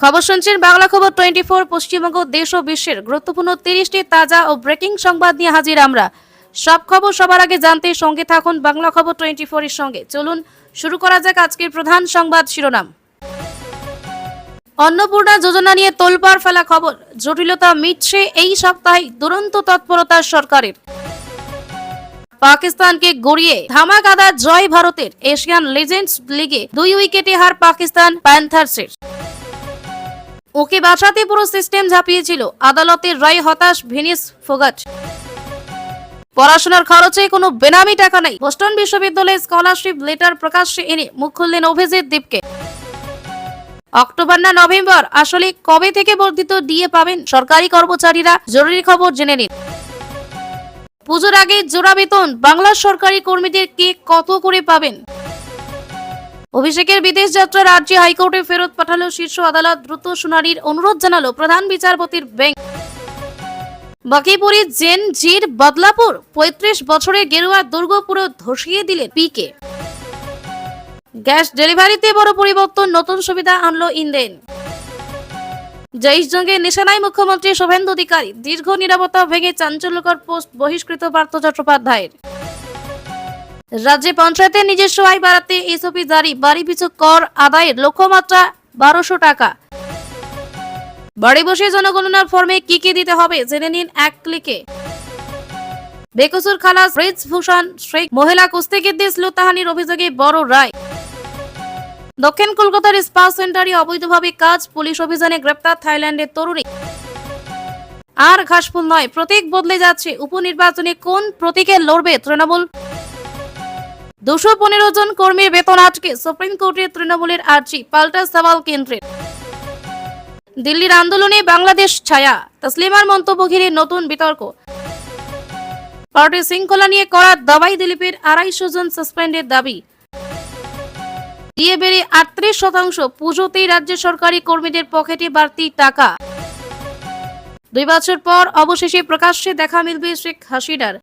খবর শুনছেন বাংলা খবর 24। পশ্চিমবঙ্গ, দেশ ও বিশ্বের গুরুত্বপূর্ণ 30টি তাজা ও ব্রেকিং সংবাদ নিয়ে হাজির আমরা। সব খবর সবার আগে জানতে সঙ্গে থাকুন বাংলা খবর 24 এর সঙ্গে। চলুন শুরু করা যাক আজকের প্রধান সংবাদ শিরোনাম। অন্নপূর্ণা যোজনা নিয়ে তোলপাড় ফেলা খবর, জটিলতা মিটছে এই সপ্তাহে দুরন্ত তৎপরতা সরকারের। পাকিস্তানকে গড়িয়ে ধামাকাদা জয় ভারতের। এশিয়ান লিজেন্ডস লিগে 2 উইকেটে হার পাকিস্তান প্যান্থার্সের। ওকে বাঁচাতে পুরো সিস্টেম ঝাঁপিয়েছিল, আদালতের রায় হতাশ ভিনিস ফোগাট। পড়াশোনার খরচে কোনো বেনামি টাকা নেই, বোস্টন বিশ্ববিদ্যালয়ে স্কলারশিপ লেটার প্রকাশ্যে এনে মুখ খুললেন অভিজিৎ দীপকে। অক্টোবর না নভেম্বর, আসলে কবে থেকে বর্ধিত ডিএ পাবেন সরকারি কর্মচারীরা? জরুরি খবর জেনে নিন। পুজোর আগে জোড়া বেতন, বাংলার সরকারি কর্মীদের কে কত করে পাবেন? অভিষেকের বিদেশ যাত্রার আর্জি হাইকোর্টে ফেরত পাঠালো শীর্ষ আদালত। দ্রুত শুনানির অনুরোধ জানালো প্রধান বিচারপতির বেঞ্চ। বাকিপুরী জেন জির বদলাপুর, 35 বছরের গেরুয়া দুর্গ পুরো ধসিয়ে দিলেন পিকে। গ্যাস ডেলিভারিতে বড় পরিবর্তন, নতুন সুবিধা আনলো ইন্ডেন। জৈশ জঙ্গের নিশানায় মুখ্যমন্ত্রী শুভেন্দু অধিকারী। দীর্ঘ নিরাপত্তা ভেঙে চাঞ্চল্যকর পোস্ট বহিষ্কৃত পার্থ চট্টোপাধ্যায়ের। রাজ্যে পঞ্চায়েতের নিজস্ব আয় বাড়াতে এসওপি জারি, বাড়ি পিছু কর আদায়ের লক্ষ্যমাত্রা 1200 টাকা। বাড়ি বসে জনগণনার ফর্মে কি কি দিতে হবে জেনে নিন এক ক্লিকে। বেকসুর খালাস ব্রিজভূষণ শেখ, মহিলা কুস্তিগিরদের শ্লীলতাহানির অভিযোগে বড় রায়। দক্ষিণ কলকাতার স্পা সেন্টারে অবৈধভাবে কাজ, পুলিশ অভিযানে গ্রেপ্তার থাইল্যান্ডের তরুণী। আর ঘাসফুল নয়, প্রতীক বদলে যাচ্ছে, উপনির্বাচনে কোন প্রতীকে লড়বে তৃণমূল? 215 জন কর্মীর বেতন আটকে, সুপ্রিম কোর্টে তৃণমূলের আর্জি, পাল্টা সওয়াল কেন্দ্রের। দিল্লির আন্দোলনে বাংলাদেশ ছায়া, তসলিমার মন্তব্য ঘিরে নতুন বিতর্ক। পার্টির শৃঙ্খলা নিয়ে করা দাবাই, দিলীপের 250 জন সাসপেন্ডের দাবি। দিয়ে বেড়ে 38%, পুজোতেই রাজ্য সরকারি কর্মীদের পকেটে বাড়তি টাকা। 2 বছর পর অবশেষে প্রকাশ্যে দেখা মিলবে শেখ হাসিনার।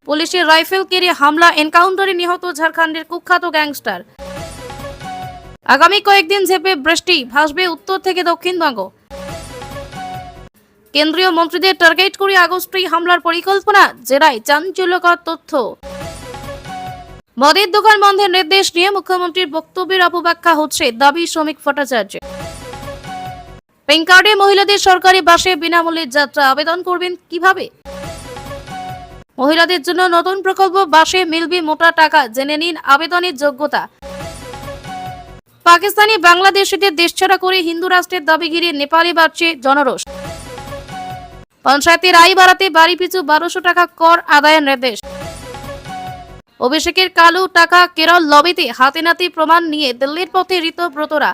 পুলিশের রাইফেল কেড়ে হামলা, এনকাউন্টারে নিহত ঝাড়খণ্ডের কুখ্যাত গ্যাংস্টার। আগামী কয়েকদিন ঝেঁপে বৃষ্টি, ভাসবে উত্তর থেকে দক্ষিণবঙ্গ। কেন্দ্রীয় মন্ত্রীদের টার্গেট করে আগস্টেই হামলার পরিকল্পনা, জেরায় চাঞ্চল্যকর তথ্য। মদের দোকান বন্ধের নির্দেশ নিয়ে মুখ্যমন্ত্রীর বক্তব্যের অপব্যাখ্যা হচ্ছে, দাবি শ্রমিক ভট্টাচার্য। পেন কার্ডে মহিলাদের সরকারি বাসে বিনামূল্যে যাত্রা, আবেদন করবেন কিভাবে? মহিলাদের জন্য নতুন প্রকল্প, বাসে মিলবে মোটা টাকা, জেনে নিন আবেদনের যোগ্যতা। পাকিস্তানি বাংলাদেশিদের দেশছাড়া করে হিন্দু রাষ্ট্রের দাবি ঘিরে নেপালে বাড়ছে জনরোষ। পঞ্চায়েতের আয় বাড়াতে বাড়ি পিছু 1200 টাকা কর আদায়ের নির্দেশ। অভিষেকের কালো টাকা কেরল লবিতে, হাতে নাতে প্রমাণ নিয়ে দিল্লির পথে ঋতব্রতরা।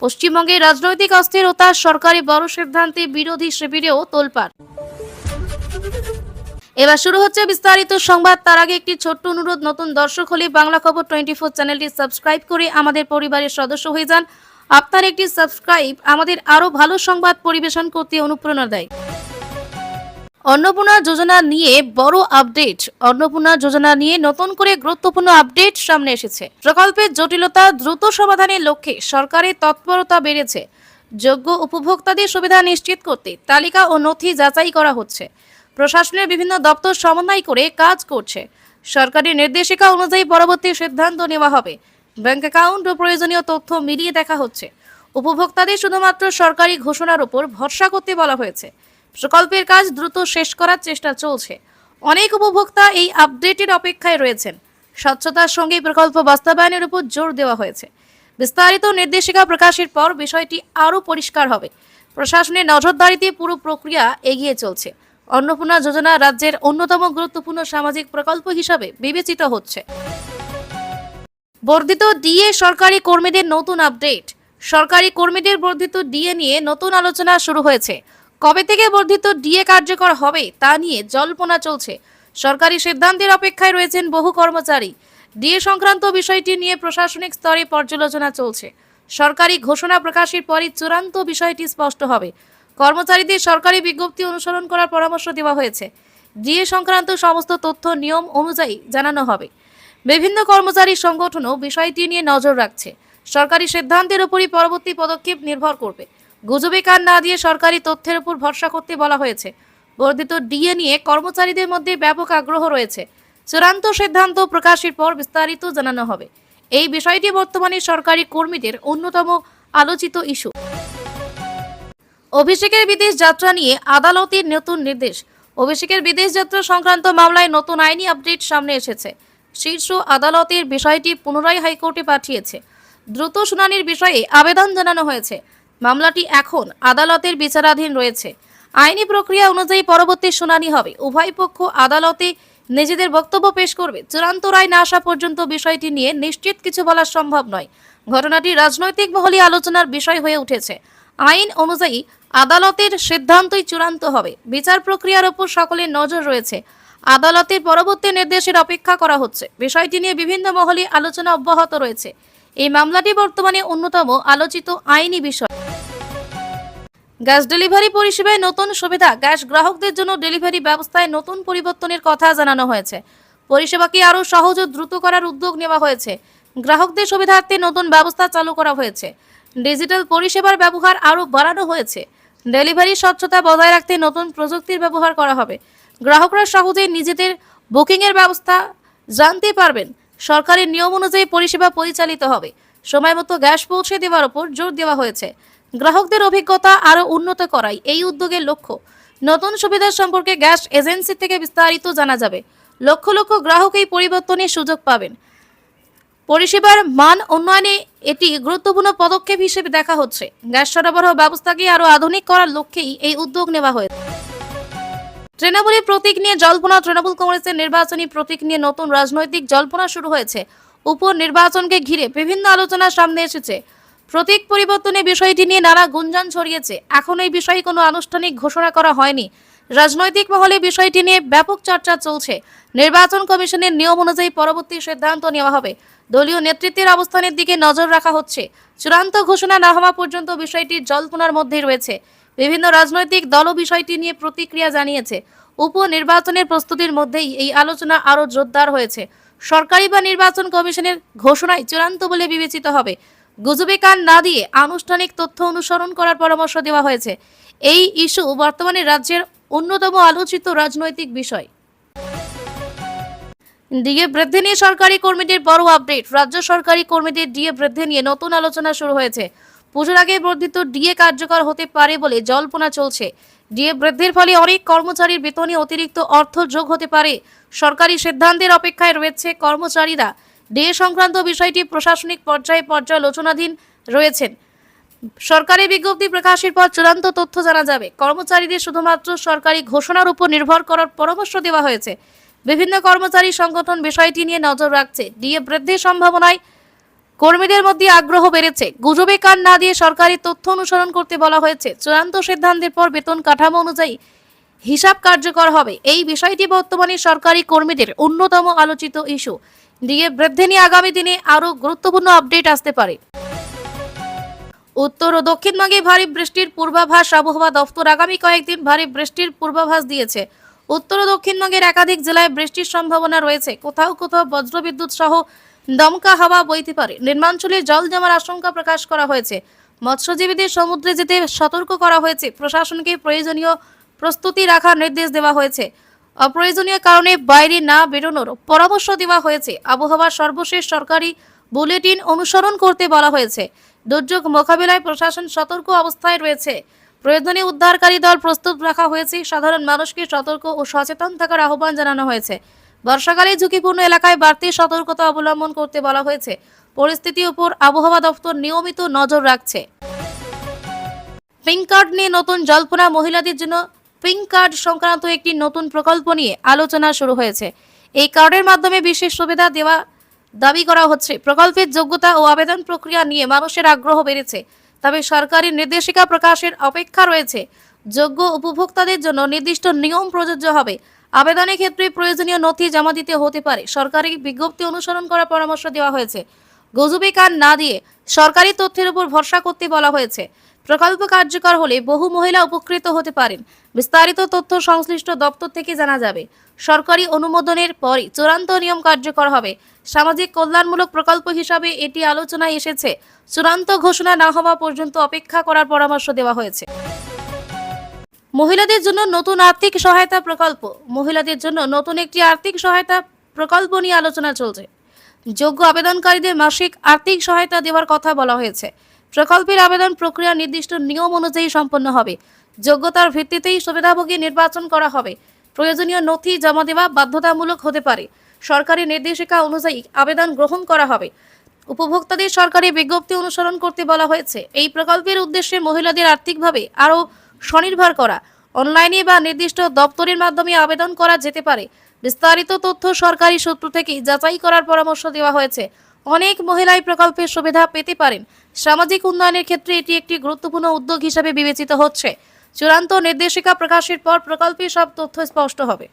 পশ্চিমবঙ্গে রাজনৈতিক অস্থিরতা, সরকারি বড় সিদ্ধান্তে বিরোধী শিবিরেও তোলপাড়। এবার শুরু হচ্ছে বিস্তারিত সংবাদ। তার আগে একটি ছোট্ট অনুরোধ, নতুন দর্শক হলে বাংলা খবর 24 চ্যানেলটি সাবস্ক্রাইব করে আমাদের পরিবারের সদস্য হয়ে যান। আপনার একটি সাবস্ক্রাইব আমাদের আরো ভালো সংবাদ পরিবেশন করতে অনুপ্রেরণা দেয়। অন্নপূর্ণা যোজনা নিয়ে বড় আপডেট। অন্নপূর্ণা যোজনা নিয়ে নতুন করে গুরুত্বপূর্ণ আপডেট সামনে এসেছে। প্রকল্পের জটিলতা দ্রুত সমাধানের লক্ষ্যে সরকারের তৎপরতা বেড়েছে। যোগ্য উপভোক্তাদের সুবিধা নিশ্চিত করতে তালিকা ও নথি যাচাই করা হচ্ছে। প্রশাসনের বিভিন্ন দপ্তর সমন্বয় করে কাজ করছে। সরকারি নির্দেশিকা অনুযায়ী পরবর্তী সিদ্ধান্ত নেওয়া হবে। ব্যাংক অ্যাকাউন্ট ও প্রয়োজনীয় তথ্য মিলিয়ে দেখা হচ্ছে। উপভোক্তাদের শুধুমাত্র সরকারি ঘোষণার উপর ভরসা করতে বলা হয়েছে। প্রকল্পের কাজ দ্রুত শেষ করার চেষ্টা চলছে। অনেক উপভোক্তা এই আপডেটের অপেক্ষায় রয়েছেন। স্বচ্ছতার সঙ্গে প্রকল্প বাস্তবায়নের উপর জোর দেওয়া হয়েছে। বিস্তারিত নির্দেশিকা প্রকাশের পর বিষয়টি আরও পরিষ্কার হবে। প্রশাসনের নজরদারিতে পুরো প্রক্রিয়া এগিয়ে চলছে। অন্নপূর্ণা যোজনা রাজ্যের অন্যতম গুরুত্বপূর্ণ সামাজিক প্রকল্প হিসাবে বিবেচিত হচ্ছে। বর্ধিত ডিএ, সরকারি কর্মীদের নতুন আপডেট। সরকারি কর্মীদের বর্ধিত ডিএ নিয়ে নতুন আলোচনা শুরু হয়েছে। কবে থেকে বর্ধিত ডিএ কার্যকর হবে তা নিয়ে জল্পনা চলছে। সরকারি সিদ্ধান্তের অপেক্ষায় রয়েছেন বহু কর্মচারী। ডিএ সংক্রান্ত বিষয়টি নিয়ে প্রশাসনিক স্তরে পর্যালোচনা চলছে। সরকারি ঘোষণা প্রকাশের পরই চূড়ান্ত বিষয়টি স্পষ্ট হবে। কর্মচারীদের সরকারি বিজ্ঞপ্তি অনুসরণ করার পরামর্শ দেওয়া হয়েছে। ডিএ সংক্রান্ত সমস্ত তথ্য নিয়ম অনুযায়ী জানানো হবে। বিভিন্ন কর্মচারী সংগঠনও বিষয়টি নিয়ে নজর রাখছে। সরকারি সিদ্ধান্তের উপরই পরবর্তী পদক্ষেপ নির্ভর করবে। গুজবে কান না দিয়ে সরকারি তথ্যের উপর ভরসা করতে বলা হয়েছে। বর্ধিত ডিএ নিয়ে কর্মচারীদের মধ্যে ব্যাপক আগ্রহ রয়েছে। চূড়ান্ত সিদ্ধান্ত প্রকাশের পর বিস্তারিত জানানো হবে। এই বিষয়টি বর্তমানে সরকারি কর্মীদের অন্যতম আলোচিত ইস্যু। অভিষেকের বিদেশ যাত্রা নিয়ে আদালতের নতুন নির্দেশ। অভিষেকের বিদেশ যাত্রা সংক্রান্ত মামলায় নতুন আইনি আপডেট সামনে এসেছে। শীর্ষ আদালতের বিষয়টি পুনরায় হাইকোর্টে পাঠিয়েছে। দ্রুত শুনানির বিষয়ে আবেদন জানানো হয়েছে। মামলাটি এখন আদালতের বিচারাধীন রয়েছে। আইনি প্রক্রিয়া অনুযায়ী পরবর্তী শুনানি হবে। উভয় পক্ষ আদালতে নিজেদের বক্তব্য পেশ করবে। চূড়ান্ত রায় না আসা পর্যন্ত বিষয়টি নিয়ে নিশ্চিত কিছু বলা সম্ভব নয়। ঘটনাটি রাজনৈতিক মহলে আলোচনার বিষয় হয়ে উঠেছে। আইন অনুযায়ী আদালতের সিদ্ধান্তই চূড়ান্ত হবে। বিচার প্রক্রিয়ার উপর সকলের নজর রয়েছে। আদালতের পরবর্তী নির্দেশের অপেক্ষা করা হচ্ছে। বিষয়টি নিয়ে বিভিন্ন মহলে আলোচনা অব্যাহত রয়েছে। এই মামলাটি বর্তমানে অন্যতম আলোচিত আইনি বিষয়। গ্যাস ডেলিভারি পরিষেবায় নতুন সুবিধা। গ্যাস গ্রাহকদের জন্য ডেলিভারি ব্যবস্থায় নতুন পরিবর্তনের কথা জানানো হয়েছে। পরিষেবাকে আরও সহজ ও দ্রুত করার উদ্যোগ নেওয়া হয়েছে। গ্রাহকদের সুবিধার্থে নতুন ব্যবস্থা চালু করা হয়েছে। ডিজিটাল পরিষেবার ব্যবহার আরও বাড়ানো হয়েছে। ডেলিভারি স্বচ্ছতা বজায় রাখতে নতুন প্রযুক্তির ব্যবহার করা হবে। গ্রাহকরা সহজেই নিজেদের বুকিংয়ের ব্যবস্থা জানতে পারবেন। সরকারের নিয়ম অনুযায়ী পরিষেবা পরিচালিত হবে। সময়মতো গ্যাস পৌঁছে দেওয়ার উপর জোর দেওয়া হয়েছে। গ্রাহকদের অভিজ্ঞতা আরও উন্নত করাই এই উদ্যোগের লক্ষ্য। নতুন সুবিধা সম্পর্কে গ্যাস এজেন্সি থেকে বিস্তারিত জানা যাবে। লক্ষ লক্ষ গ্রাহক এই পরিবর্তনের সুযোগ পাবেন। পরিষেবার মান উন্নয়নে এটি গুরুত্বপূর্ণ পদক্ষেপ হিসেবে দেখা হচ্ছে। গ্যাস সরবরাহ ব্যবস্থাকে আরও আধুনিক করার লক্ষ্যেই এই উদ্যোগ নেওয়া হয়েছে। তৃণমূলের প্রতীক নিয়ে জল্পনা। তৃণমূল কংগ্রেসের নির্বাচনী প্রতীক নিয়ে নতুন রাজনৈতিক জল্পনা শুরু হয়েছে। উপনির্বাচনকে ঘিরে বিভিন্ন আলোচনা সামনে এসেছে। প্রতীক পরিবর্তনের বিষয়টি নিয়ে নানা গুঞ্জন ছড়িয়েছে। এখন এই বিষয়ে কোনো আনুষ্ঠানিক ঘোষণা করা হয়নি। রাজনৈতিক মহলে বিষয়টি নিয়ে ব্যাপক চর্চা চলছে। নির্বাচন কমিশনের নিয়ম অনুযায়ী পরবর্তী সিদ্ধান্ত নেওয়া হবে। দলীয় নেতৃত্বের অবস্থানের দিকে নজর রাখা হচ্ছে। চূড়ান্ত ঘোষণা না হওয়া পর্যন্ত বিষয়টি জল্পনার মধ্যেই রয়েছে। বিভিন্ন রাজনৈতিক দলও বিষয়টি নিয়ে প্রতিক্রিয়া জানিয়েছে। উপনির্বাচনের প্রস্তুতির মধ্যেই এই আলোচনা আরও জোরদার হয়েছে। সরকারি বা নির্বাচন কমিশনের ঘোষণায় চূড়ান্ত বলে বিবেচিত হবে। গুজবে কান না দিয়ে আনুষ্ঠানিক তথ্য অনুসরণ করার পরামর্শ দেওয়া হয়েছে। এই ইস্যু বর্তমানে রাজ্যের অন্যতম আলোচিত রাজনৈতিক বিষয়। ডিএ বৃদ্ধি নিয়ে সরকারি কর্মীদের বড় আপডেট। রাজ্য সরকারি কর্মীদের ডিএ বৃদ্ধি নিয়ে নতুন আলোচনা শুরু হয়েছে। পুজোর আগে বর্ধিত ডিএ কার্যকর হতে পারে বলে জল্পনা চলছে। ডিএ বৃদ্ধির ফলে অনেক কর্মচারীর বেতনে অতিরিক্ত অর্থ যোগ হতে পারে। সরকারি সিদ্ধান্তের অপেক্ষায় রয়েছে কর্মচারীরা। ডিএ সংক্রান্ত বিষয়টি প্রশাসনিক পর্যালোচনাধীন রয়েছেন। সরকারি বিজ্ঞপ্তি প্রকাশের পর চূড়ান্ত তথ্য জানা যাবে। কর্মচারীদের শুধুমাত্র সরকারি ঘোষণার উপর নির্ভর করার পরামর্শ দেওয়া হয়েছে। বিভিন্ন কর্মচারী সংগঠন বিষয়টি নিয়ে নজর রাখছে। ডিএ বৃদ্ধির সম্ভাবনায় কর্মীদের মধ্যে আগ্রহ বেড়েছে। গুজবে কান না দিয়ে সরকারি তথ্য অনুসরণ করতে বলা হয়েছে। চূড়ান্ত সিদ্ধান্তের পর বেতন কাঠামো অনুযায়ী হিসাব কার্যকর হবে। এই বিষয়টি বর্তমানে সরকারি কর্মীদের অন্যতম আলোচিত ইস্যু। ডিএ বৃদ্ধি নিয়ে আগামী দিনে আরও গুরুত্বপূর্ণ আপডেট আসতে পারে। উত্তর ও দক্ষিণবঙ্গে ভারী বৃষ্টির পূর্বাভাস। আবহাওয়া দফতর আগামী কয়েকদিন ভারী বৃষ্টির পূর্বাভাস দিয়েছে। উত্তর ও দক্ষিণবঙ্গের একাধিক জেলায় বৃষ্টির সম্ভাবনা রয়েছে। কোথাও কোথাও বজ্রবিদ্যুৎ সহ দমকা হাওয়া বইতে পারে। নিম্নাঞ্চলে জল জমার আশঙ্কা প্রকাশ করা হয়েছে। মৎস্যজীবীদের সমুদ্রে যেতে সতর্ক করা হয়েছে। প্রশাসনকে প্রয়োজনীয় প্রস্তুতি রাখার নির্দেশ দেওয়া হয়েছে। অপ্রয়োজনীয় কারণে বাইরে না বেরোনোর পরামর্শ দেওয়া হয়েছে। আবহাওয়ার সর্বশেষ সরকারি বুলেটিন অনুসরণ করতে বলা হয়েছে। দুর্যোগ মোকাবিলায় প্রশাসন সতর্ক অবস্থায় রয়েছে। প্রয়োজনীয় উদ্ধারকারী দল প্রস্তুত রাখা হয়েছে। সাধারণ মানুষকে সতর্ক ও সচেতন থাকার আহ্বান জানানো হয়েছে। বর্ষাকালে ঝুঁকিপূর্ণ এলাকায় বাড়তি সতর্কতা অবলম্বন করতে বলা হয়েছে। পরিস্থিতির উপর আবহাওয়া দপ্তর নিয়মিত নজর রাখছে। পিঙ্ক কার্ড নিয়ে নতুন জল্পনা। মহিলাদের জন্য পিঙ্ক কার্ড সংক্রান্ত একটি নতুন প্রকল্প নিয়ে আলোচনা শুরু হয়েছে। এই কার্ডের মাধ্যমে বিশেষ সুবিধা দেওয়া দাবি করা হচ্ছে। প্রকল্পের যোগ্যতা ও আবেদন প্রক্রিয়া নিয়ে মানুষের আগ্রহ বেড়েছে। তবে সরকারি নির্দেশিকা প্রকাশের অপেক্ষা রয়েছে। যোগ্য উপভোক্তাদের জন্য নির্দিষ্ট নিয়ম প্রযোজ্য হবে। আবেদনের ক্ষেত্রে প্রয়োজনীয় নথি জমা দিতে হতে পারে। সরকারি বিজ্ঞপ্তি অনুসরণ করার পরামর্শ দেওয়া হয়েছে। গুজবে কান না দিয়ে সরকারি তথ্যের উপর ভরসা করতে বলা হয়েছে। প্রকল্প কার্যকর হলে বহু মহিলা উপকৃত হতে পারেন। বিস্তারিত তথ্য সংশ্লিষ্ট দপ্তর থেকে জানা যাবে। সরকারি অনুমোদনের পরই চূড়ান্ত নিয়ম কার্যকর হবে। সামাজিক কল্যাণমূলক প্রকল্প হিসাবে এটি আলোচনায় এসেছে। চূড়ান্ত ঘোষণা না হওয়া পর্যন্ত অপেক্ষা করার পরামর্শ দেওয়া হয়েছে। মহিলাদের জন্য নতুন আর্থিক সহায়তা প্রকল্প। মহিলাদের জন্য নতুন একটি আর্থিক সহায়তা প্রকল্প নিয়ে আলোচনা চলছে। যোগ্য আবেদনকারীদের মাসিক আর্থিক সহায়তা দেওয়ার কথা বলা হয়েছে। প্রকল্পের আবেদন প্রক্রিয়া নির্দিষ্ট নিয়ম অনুযায়ী সম্পন্ন হবে। যোগ্যতার ভিত্তিতেই সুবিধাভোগী নির্বাচন করা হবে। প্রয়োজনীয় নথি জমা দেওয়া বাধ্যতামূলক হতে পারে। সরকারি নির্দেশিকা অনুযায়ী আবেদন গ্রহণ করা হবে। উপভোক্তাদের সরকারি বিজ্ঞপ্তি অনুসরণ করতে বলা হয়েছে। এই প্রকল্পের উদ্দেশ্যে মহিলাদের আর্থিকভাবে আরও স্বনির্ভর করা। অনলাইনে বা নির্দিষ্ট দপ্তরের মাধ্যমে আবেদন করা যেতে পারে। বিস্তারিত তথ্য সরকারি সূত্র থেকে যাচাই করার পরামর্শ দেওয়া হয়েছে। অনেক মহিলাই প্রকল্পের সুবিধা পেতে পারেন। সামাজিক উন্নয়নের ক্ষেত্রে এটি একটি গুরুত্বপূর্ণ উদ্যোগ হিসেবে বিবেচিত হচ্ছে। চূড়ান্ত নির্দেশিকা প্রকাশের পর প্রকল্পের সব তথ্য স্পষ্ট হবে।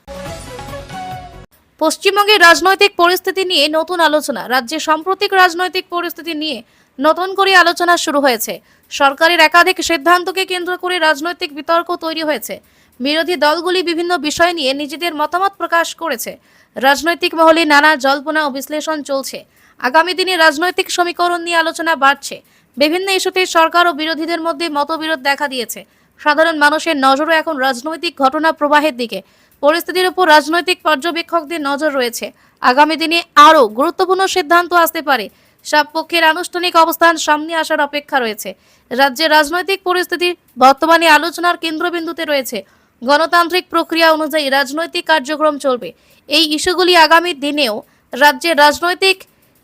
পশ্চিমবঙ্গের রাজনৈতিক পরিস্থিতি নিয়ে নতুন আলোচনা। রাজ্যে সাম্প্রতিক রাজনৈতিক পরিস্থিতি নিয়ে নতুন করে আলোচনা শুরু হয়েছে। সরকারের একাধিক সিদ্ধান্তকে কেন্দ্র করে রাজনৈতিক বিতর্ক তৈরি হয়েছে। বিরোধী দলগুলি বিভিন্ন বিষয় নিয়ে নিজেদের মতামত প্রকাশ করেছে। রাজনৈতিক মহলে নানা জল্পনা ও বিশ্লেষণ চলছে। আগামী দিনে রাজনৈতিক সমীকরণ নিয়ে আলোচনা বাড়ছে। বিভিন্ন ইস্যুতে সরকার ও বিরোধীদের মধ্যে মতবিরোধ দেখা দিয়েছে। সাধারণ মানুষের নজরও এখন রাজনৈতিক ঘটনা প্রবাহের দিকে। পরিস্থিতির উপর রাজনৈতিক পর্যবেক্ষকদের নজর রয়েছে। আগামী দিনে আরও গুরুত্বপূর্ণ সিদ্ধান্ত আসতে পারে। সব পক্ষের আনুষ্ঠানিক অবস্থান সামনে আসার অপেক্ষা রয়েছে। রাজ্যের রাজনৈতিক পরিস্থিতি বর্তমানে আলোচনার কেন্দ্রবিন্দুতে রয়েছে। গণতান্ত্রিক প্রক্রিয়া অনুযায়ী রাজনৈতিক কার্যক্রম চলবে। এই ইস্যুগুলি আগামী দিনেও রাজ্যের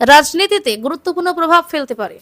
রাজনীতিতে গুরুত্বপূর্ণ প্রভাব ফেলতে পারে।